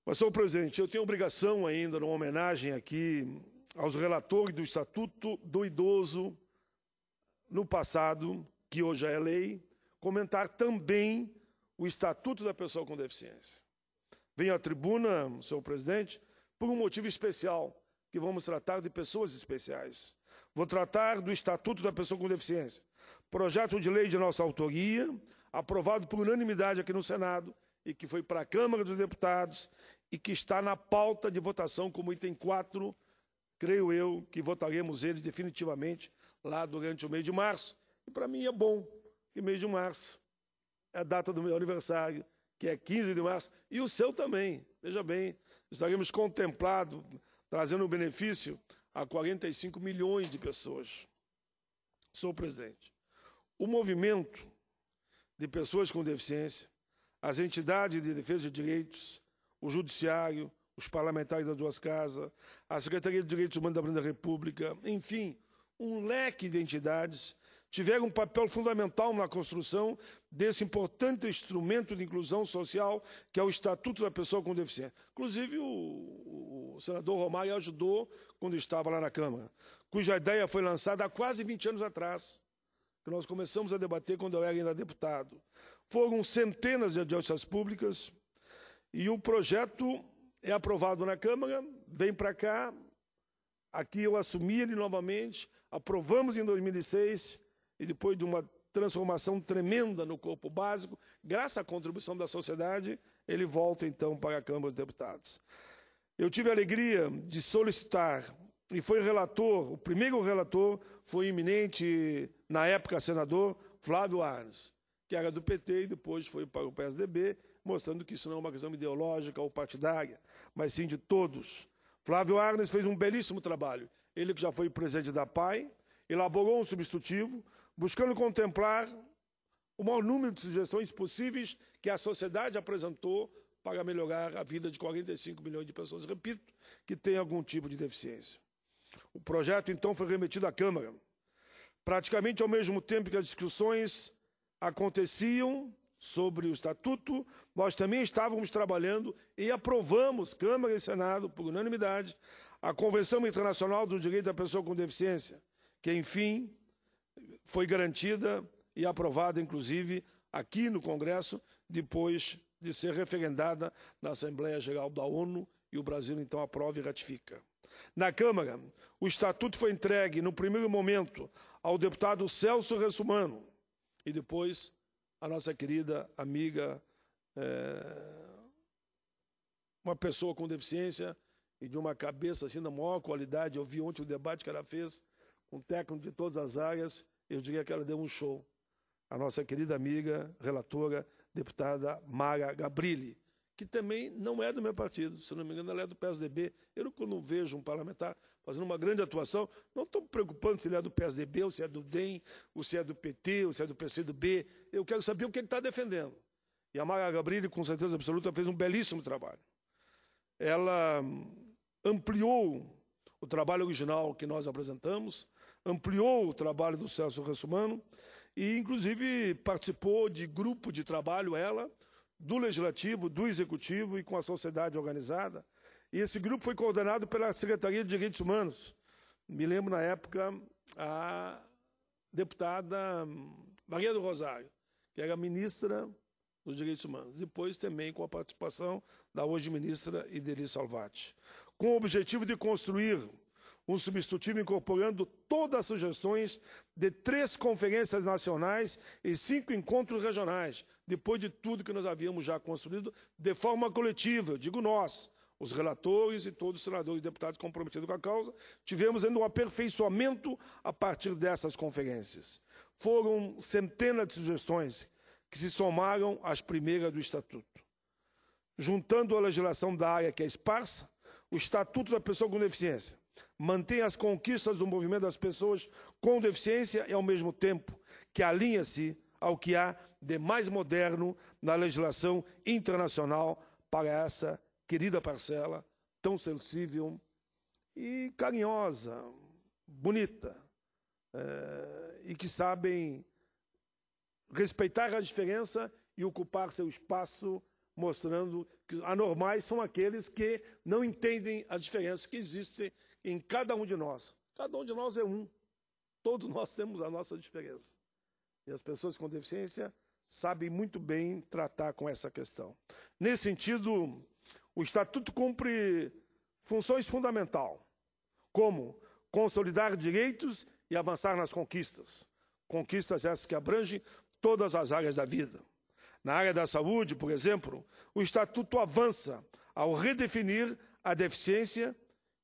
Mas, senhor presidente, eu tenho obrigação ainda, numa homenagem aqui aos relatores do Estatuto do Idoso no passado, que hoje é lei, comentar também o Estatuto da Pessoa com Deficiência. Venho à tribuna, senhor presidente, por um motivo especial, que vamos tratar de pessoas especiais. Vou tratar do Estatuto da Pessoa com Deficiência, projeto de lei de nossa autoria, aprovado por unanimidade aqui no Senado, e que foi para a Câmara dos Deputados e que está na pauta de votação como item 4, creio eu que votaremos ele definitivamente lá durante o mês de março. E para mim é bom que mês de março é a data do meu aniversário, que é 15 de março, e o seu também. Veja bem, estaremos contemplados, trazendo um benefício a 45 milhões de pessoas. Senhor presidente, o movimento de pessoas com deficiência, as entidades de defesa de direitos, o judiciário, os parlamentares das duas casas, a Secretaria de Direitos Humanos da Presidência da República, enfim, um leque de entidades tiveram um papel fundamental na construção desse importante instrumento de inclusão social que é o Estatuto da Pessoa com Deficiência. Inclusive, o senador Romário ajudou quando estava lá na Câmara, cuja ideia foi lançada há quase 20 anos atrás, que nós começamos a debater quando eu era ainda deputado. Foram centenas de audiências públicas e o projeto é aprovado na Câmara, vem para cá, aqui eu assumi ele novamente, aprovamos em 2006 e depois de uma transformação tremenda no corpo básico, graças à contribuição da sociedade, ele volta então para a Câmara dos Deputados. Eu tive a alegria de solicitar, e foi relator, o primeiro relator foi o eminente, na época, senador Flávio Arnes, que era do PT e depois foi para o PSDB, mostrando que isso não é uma questão ideológica ou partidária, mas sim de todos. Flávio Arnes fez um belíssimo trabalho. Ele que já foi presidente da PAI, elaborou um substitutivo, buscando contemplar o maior número de sugestões possíveis que a sociedade apresentou para melhorar a vida de 45 milhões de pessoas, repito, que têm algum tipo de deficiência. O projeto, então, foi remetido à Câmara. Praticamente ao mesmo tempo que as discussões aconteciam sobre o Estatuto, nós também estávamos trabalhando e aprovamos, Câmara e Senado, por unanimidade, a Convenção Internacional do Direito da Pessoa com Deficiência, que, enfim, foi garantida e aprovada, inclusive, aqui no Congresso, depois de ser referendada na Assembleia Geral da ONU, e o Brasil, então, aprova e ratifica. Na Câmara, o Estatuto foi entregue, no primeiro momento, ao deputado Celso Russumano, e depois a nossa querida amiga, uma pessoa com deficiência e de uma cabeça assim da maior qualidade. Eu vi ontem o debate que ela fez com técnico de todas as áreas, eu diria que ela deu um show. A nossa querida amiga, relatora, deputada Mara Gabrilli, que também não é do meu partido, se não me engano, ela é do PSDB. Eu, quando vejo um parlamentar fazendo uma grande atuação, não estou me preocupando se ele é do PSDB, ou se é do DEM, ou se é do PT, ou se é do PCdoB. Eu quero saber o que ele está defendendo. E a Mara Gabrilli, com certeza absoluta, fez um belíssimo trabalho. Ela ampliou o trabalho original que nós apresentamos, ampliou o trabalho do Celso Russumano e, inclusive, participou de grupo de trabalho, ela, do Legislativo, do Executivo e com a sociedade organizada. E esse grupo foi coordenado pela Secretaria de Direitos Humanos. Me lembro, na época, a deputada Maria do Rosário, que era ministra dos Direitos Humanos. Depois também com a participação da hoje ministra Ideli Salvati. Com o objetivo de construir um substitutivo incorporando todas as sugestões de 3 conferências nacionais e 5 encontros regionais, depois de tudo que nós havíamos já construído, de forma coletiva, digo nós, os relatores e todos os senadores e deputados comprometidos com a causa, tivemos ainda um aperfeiçoamento a partir dessas conferências. Foram centenas de sugestões que se somaram às primeiras do Estatuto. Juntando a legislação da área que é esparsa, o Estatuto da Pessoa com Deficiência mantém as conquistas do movimento das pessoas com deficiência e, ao mesmo tempo, que alinha-se ao que há de mais moderno na legislação internacional para essa querida parcela, tão sensível e carinhosa, bonita, e que sabem respeitar a diferença e ocupar seu espaço, mostrando que anormais são aqueles que não entendem as diferenças que existem em cada um de nós. Cada um de nós é um. Todos nós temos a nossa diferença. E as pessoas com deficiência sabem muito bem tratar com essa questão. Nesse sentido, o Estatuto cumpre funções fundamentais, como consolidar direitos e avançar nas conquistas. Conquistas essas que abrangem todas as áreas da vida. Na área da saúde, por exemplo, o Estatuto avança ao redefinir a deficiência,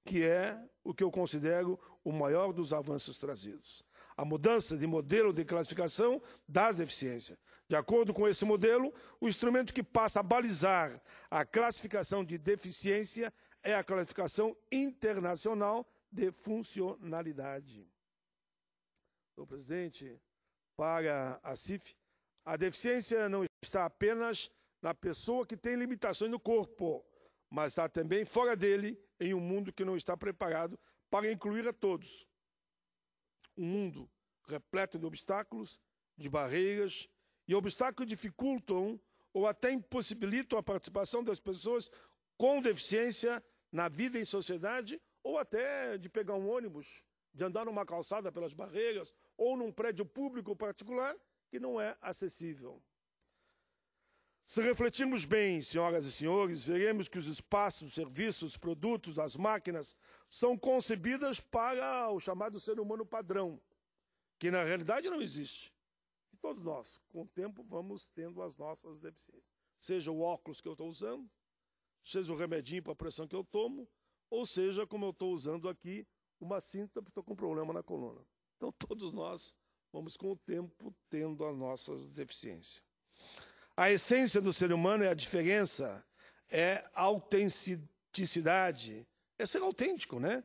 que é o que eu considero o maior dos avanços trazidos. A mudança de modelo de classificação das deficiências. De acordo com esse modelo, o instrumento que passa a balizar a classificação de deficiência é a classificação internacional de funcionalidade. Senhor presidente, para a CIF, a deficiência não está apenas na pessoa que tem limitações no corpo, mas está também fora dele, em um mundo que não está preparado para incluir a todos. Um mundo repleto de obstáculos, de barreiras, e obstáculos dificultam ou até impossibilitam a participação das pessoas com deficiência na vida em sociedade, ou até de pegar um ônibus, de andar numa calçada pelas barreiras, ou num prédio público particular que não é acessível. Se refletirmos bem, senhoras e senhores, veremos que os espaços, os serviços, os produtos, as máquinas são concebidas para o chamado ser humano padrão, que na realidade não existe. E todos nós, com o tempo, vamos tendo as nossas deficiências. Seja o óculos que eu estou usando, seja o remedinho para a pressão que eu tomo, ou seja, como eu estou usando aqui, uma cinta porque estou com problema na coluna. Então, todos nós vamos, com o tempo, tendo as nossas deficiências. A essência do ser humano é a diferença, é a autenticidade, é ser autêntico, né?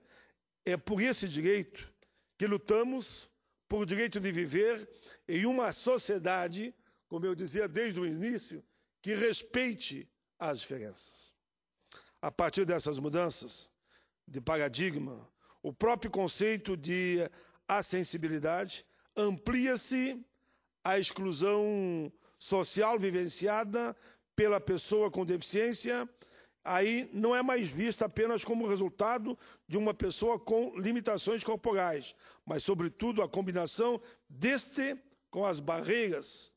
É por esse direito que lutamos por o direito de viver em uma sociedade, como eu dizia desde o início, que respeite as diferenças. A partir dessas mudanças de paradigma, o próprio conceito de acessibilidade amplia-se à exclusão social vivenciada pela pessoa com deficiência, aí não é mais vista apenas como resultado de uma pessoa com limitações corporais, mas, sobretudo, a combinação deste com as barreiras,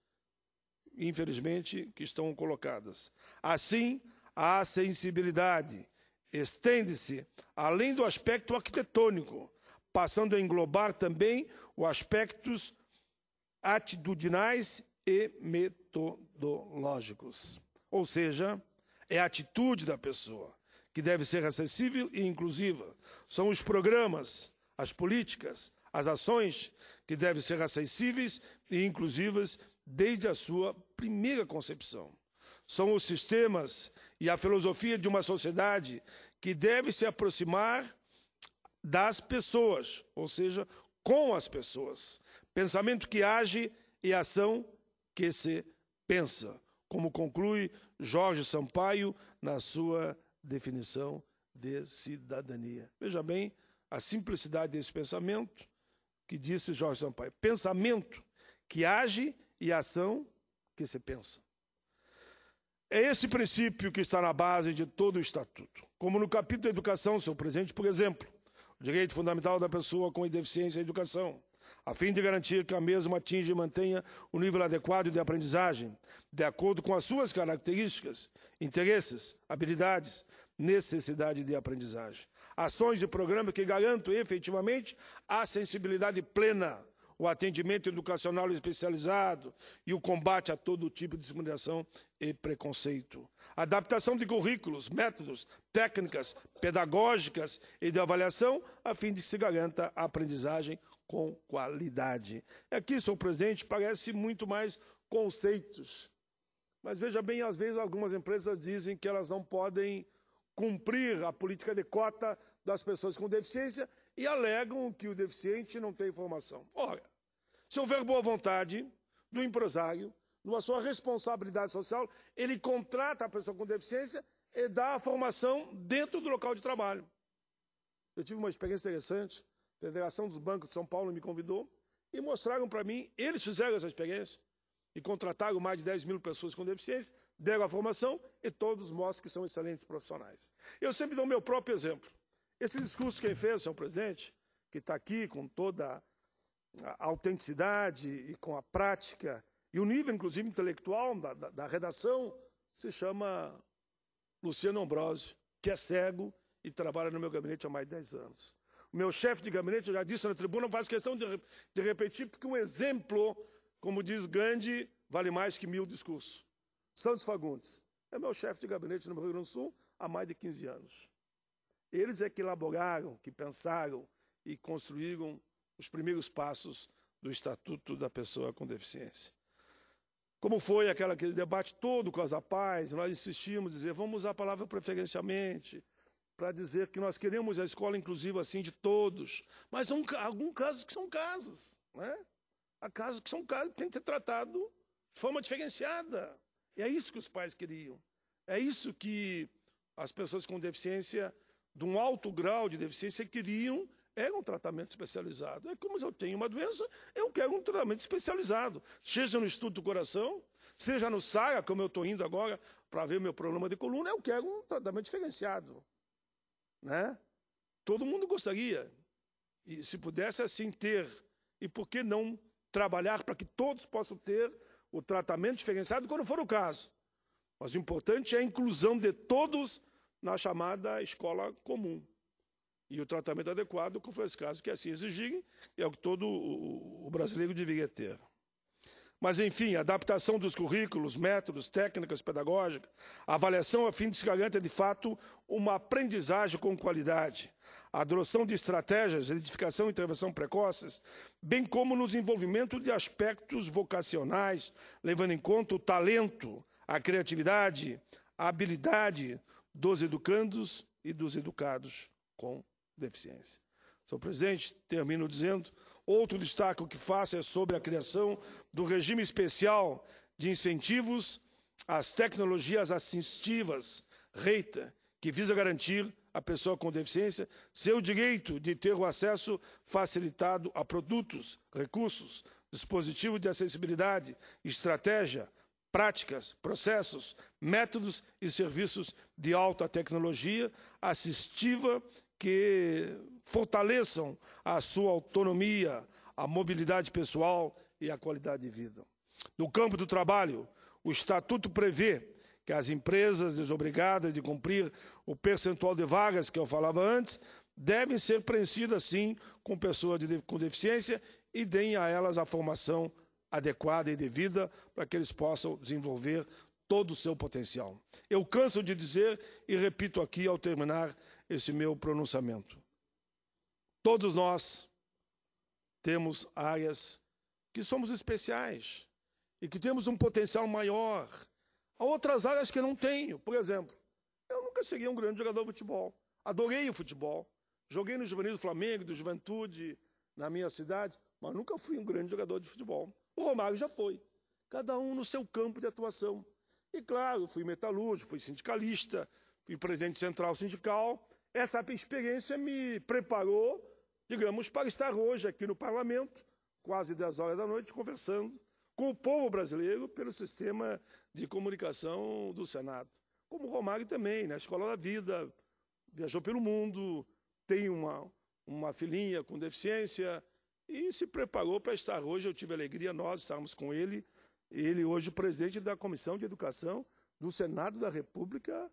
infelizmente, que estão colocadas. Assim, a acessibilidade estende-se além do aspecto arquitetônico, passando a englobar também os aspectos atitudinais e metodológicos. Ou seja, é a atitude da pessoa, que deve ser acessível e inclusiva. São os programas, as políticas, as ações que devem ser acessíveis e inclusivas desde a sua primeira concepção. São os sistemas e a filosofia de uma sociedade que deve se aproximar das pessoas, ou seja, com as pessoas. Pensamento que age e ação que se pensa, como conclui Jorge Sampaio na sua definição de cidadania. Veja bem a simplicidade desse pensamento que disse Jorge Sampaio. Pensamento que age e ação que se pensa. É esse princípio que está na base de todo o Estatuto. Como no capítulo da educação, senhor presidente, por exemplo, o direito fundamental da pessoa com deficiência à educação, a fim de garantir que a mesma atinja e mantenha o nível adequado de aprendizagem, de acordo com as suas características, interesses, habilidades, necessidade de aprendizagem. Ações de programa que garantam efetivamente a sensibilidade plena, o atendimento educacional especializado e o combate a todo tipo de discriminação e preconceito. Adaptação de currículos, métodos, técnicas pedagógicas e de avaliação, a fim de que se garanta a aprendizagem com qualidade. Aqui, senhor presidente, parece muito mais conceitos. Mas veja bem, às vezes algumas empresas dizem que elas não podem cumprir a política de cota das pessoas com deficiência e alegam que o deficiente não tem formação. Ora, se houver boa vontade do empresário, numa sua responsabilidade social, ele contrata a pessoa com deficiência e dá a formação dentro do local de trabalho. Eu tive uma experiência interessante, a Federação dos Bancos de São Paulo me convidou e mostraram para mim, eles fizeram essa experiência, e contrataram mais de 10 mil pessoas com deficiência, deram a formação e todos mostram que são excelentes profissionais. Eu sempre dou o meu próprio exemplo. Esse discurso quem fez, senhor presidente, que está aqui com toda a autenticidade e com a prática e o nível, inclusive, intelectual da redação, se chama Luciano Ambrosio, que é cego e trabalha no meu gabinete há mais de 10 anos. O meu chefe de gabinete, eu já disse na tribuna, faz questão de repetir, porque um exemplo, como diz Gandhi, vale mais que 1000 discursos. Santos Fagundes é meu chefe de gabinete no Rio Grande do Sul há mais de 15 anos. Eles é que elaboraram, que pensaram e construíram os primeiros passos do Estatuto da Pessoa com Deficiência. Como foi aquele debate todo com as APAES, nós insistimos em dizer, vamos usar a palavra preferencialmente, para dizer que nós queremos a escola inclusiva assim de todos, mas há alguns casos que são casos, né? Há casos que são casos que têm que ser tratados de forma diferenciada. E é isso que os pais queriam. É isso que as pessoas com deficiência, de um alto grau de deficiência, queriam, era um tratamento especializado. É como se eu tenho uma doença, eu quero um tratamento especializado. Seja no estudo do coração, seja no SARA, como eu estou indo agora para ver o meu problema de coluna, eu quero um tratamento diferenciado. Né? Todo mundo gostaria. E se pudesse assim ter, e por que não trabalhar para que todos possam ter o tratamento diferenciado quando for o caso. Mas o importante é a inclusão de todos na chamada escola comum. E o tratamento adequado, como foi esse caso, que assim exigirem, é o que todo o brasileiro deveria ter. Mas, enfim, adaptação dos currículos, métodos, técnicas pedagógicas, avaliação a fim de se garantir, de fato, uma aprendizagem com qualidade, a adoção de estratégias, identificação e intervenção precoces, bem como no desenvolvimento de aspectos vocacionais, levando em conta o talento, a criatividade, a habilidade dos educandos e dos educados com deficiência. Senhor presidente, termino dizendo, outro destaque que faço é sobre a criação do regime especial de incentivos às tecnologias assistivas, REITA, que visa garantir à pessoa com deficiência seu direito de ter o acesso facilitado a produtos, recursos, dispositivos de acessibilidade, estratégia, práticas, processos, métodos e serviços de alta tecnologia assistiva que fortaleçam a sua autonomia, a mobilidade pessoal e a qualidade de vida. No campo do trabalho, o Estatuto prevê que as empresas desobrigadas de cumprir o percentual de vagas que eu falava antes devem ser preenchidas, sim, com pessoas com deficiência e deem a elas a formação adequada e devida para que eles possam desenvolver todo o seu potencial. Eu canso de dizer e repito aqui ao terminar esse meu pronunciamento. Todos nós temos áreas que somos especiais e que temos um potencial maior. Há outras áreas que eu não tenho. Por exemplo, eu nunca seria um grande jogador de futebol. Adorei o futebol. Joguei no Juvenil do Flamengo, do Juventude, na minha cidade, mas nunca fui um grande jogador de futebol. O Romário já foi. Cada um no seu campo de atuação. E, claro, fui metalúrgico, fui sindicalista, fui presidente central sindical. Essa experiência me preparou, digamos, para estar hoje aqui no Parlamento, quase 10 horas da noite, conversando com o povo brasileiro pelo sistema de comunicação do Senado. Como o Romário também, na Escola da Vida, viajou pelo mundo, tem uma filhinha com deficiência e se preparou para estar hoje. Eu tive a alegria, nós estarmos com ele. Ele hoje presidente da Comissão de Educação do Senado da República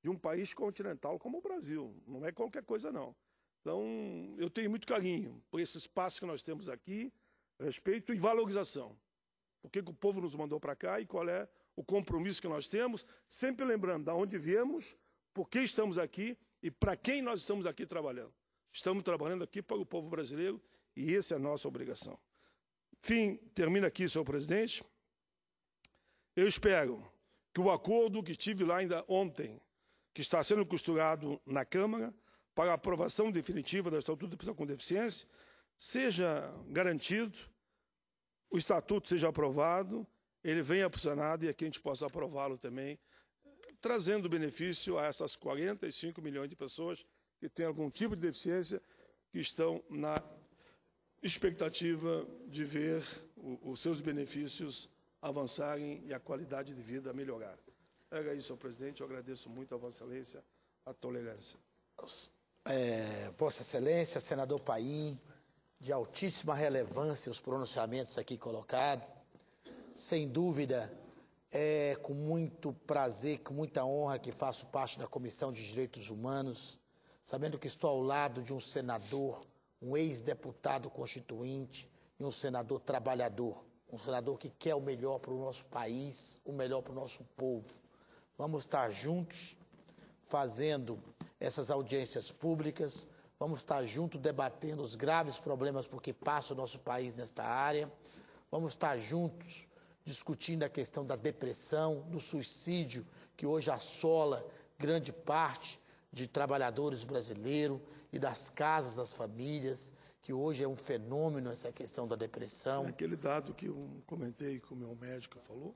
de um país continental como o Brasil. Não é qualquer coisa, não. Então, eu tenho muito carinho por esse espaço que nós temos aqui, respeito e valorização. Por que o povo nos mandou para cá e qual é o compromisso que nós temos, sempre lembrando de onde viemos, por que estamos aqui e para quem nós estamos aqui trabalhando. Estamos trabalhando aqui para o povo brasileiro e essa é a nossa obrigação. Fim, termina aqui, senhor presidente. Eu espero que o acordo que tive lá ainda ontem, que está sendo costurado na Câmara, para a aprovação definitiva do Estatuto da Pessoa com Deficiência, seja garantido, o Estatuto seja aprovado, ele venha para o Senado e aqui a gente possa aprová-lo também, trazendo benefício a essas 45 milhões de pessoas que têm algum tipo de deficiência, que estão na expectativa de ver os seus benefícios avançarem e a qualidade de vida melhorar. Era isso, senhor presidente. Eu agradeço muito a Vossa Excelência a tolerância. Vossa Excelência, senador Paim, de altíssima relevância os pronunciamentos aqui colocados. Sem dúvida, é com muito prazer, com muita honra que faço parte da Comissão de Direitos Humanos, sabendo que estou ao lado de um senador, um ex-deputado constituinte e um senador trabalhador, um senador que quer o melhor para o nosso país, o melhor para o nosso povo. Vamos estar juntos fazendo essas audiências públicas, vamos estar juntos debatendo os graves problemas por que passa o nosso país nesta área, vamos estar juntos discutindo a questão da depressão, do suicídio, que hoje assola grande parte de trabalhadores brasileiros e das casas, das famílias, que hoje é um fenômeno essa questão da depressão. É aquele dado que eu comentei que o meu médico falou,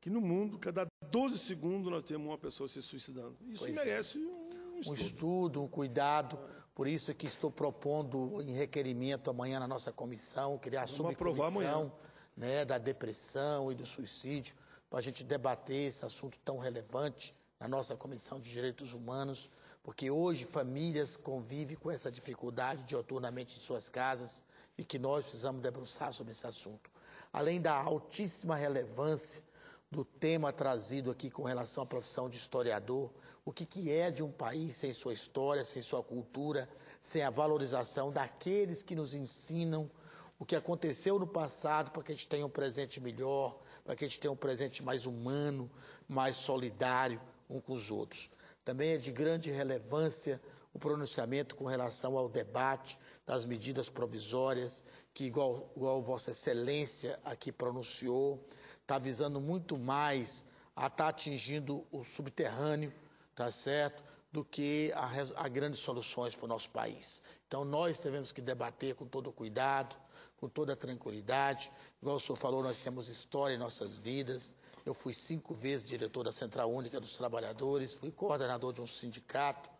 que no mundo, cada 12 segundos nós temos uma pessoa se suicidando. Isso merece um estudo, um cuidado. Por isso que estou propondo em requerimento amanhã na nossa comissão, criar a subcomissão, né, da depressão e do suicídio, para a gente debater esse assunto tão relevante na nossa Comissão de Direitos Humanos, porque hoje famílias convivem com essa dificuldade dioturnamente em suas casas e que nós precisamos debruçar sobre esse assunto. Além da altíssima relevância do tema trazido aqui com relação à profissão de historiador, o que é de um país sem sua história, sem sua cultura, sem a valorização daqueles que nos ensinam o que aconteceu no passado para que a gente tenha um presente melhor, para que a gente tenha um presente mais humano, mais solidário uns com os outros. Também é de grande relevância o pronunciamento com relação ao debate das medidas provisórias, que igual Vossa Excelência aqui pronunciou, está visando muito mais a estar atingindo o subterrâneo, tá certo, do que a grandes soluções para o nosso país. Então, nós temos que debater com todo cuidado, com toda tranquilidade. Igual o senhor falou, nós temos história em nossas vidas. Eu fui 5 vezes diretor da Central Única dos Trabalhadores, fui coordenador de um sindicato.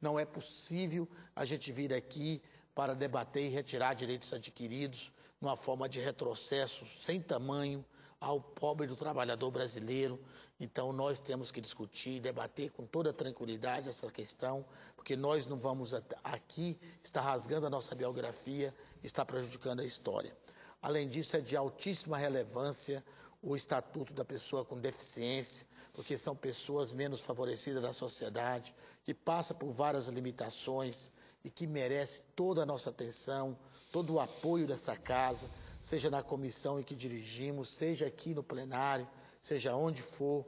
Não é possível a gente vir aqui para debater e retirar direitos adquiridos numa forma de retrocesso sem tamanho ao pobre do trabalhador brasileiro. Então, nós temos que discutir e debater com toda tranquilidade essa questão, porque nós não vamos aqui estar rasgando a nossa biografia, estar prejudicando a história. Além disso, é de altíssima relevância o Estatuto da Pessoa com Deficiência, porque são pessoas menos favorecidas da sociedade, que passam por várias limitações e que merecem toda a nossa atenção, todo o apoio dessa casa, seja na comissão em que dirigimos, seja aqui no plenário, seja onde for.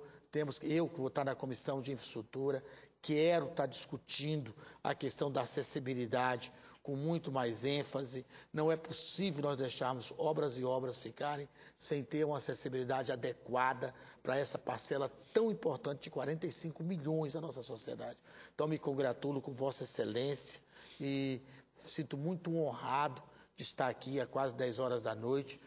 Eu que vou estar na comissão de infraestrutura, quero estar discutindo a questão da acessibilidade com muito mais ênfase. Não é possível nós deixarmos obras e obras ficarem sem ter uma acessibilidade adequada para essa parcela tão importante de 45 milhões da nossa sociedade. Então, me congratulo com Vossa Excelência e sinto muito honrado de estar aqui a quase 10 horas da noite,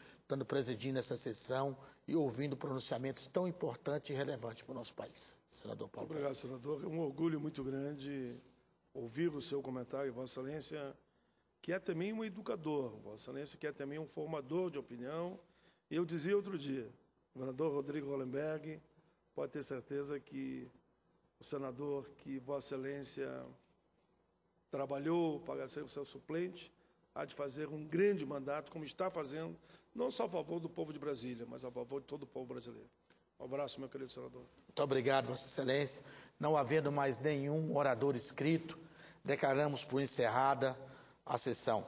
presidindo essa sessão e ouvindo pronunciamentos tão importantes e relevantes para o nosso país. Senador Paulo. Muito obrigado, senador. É um orgulho muito grande ouvir o seu comentário, Vossa Excelência, que é também um educador, Vossa Excelência, que é também um formador de opinião. Eu dizia outro dia, o governador Rodrigo Hollenberg pode ter certeza que o senador que Vossa Excelência trabalhou para ser o seu suplente, há de fazer um grande mandato, como está fazendo, não só a favor do povo de Brasília, mas a favor de todo o povo brasileiro. Um abraço, meu querido senador. Muito obrigado, Vossa Excelência. Não havendo mais nenhum orador inscrito, declaramos por encerrada a sessão.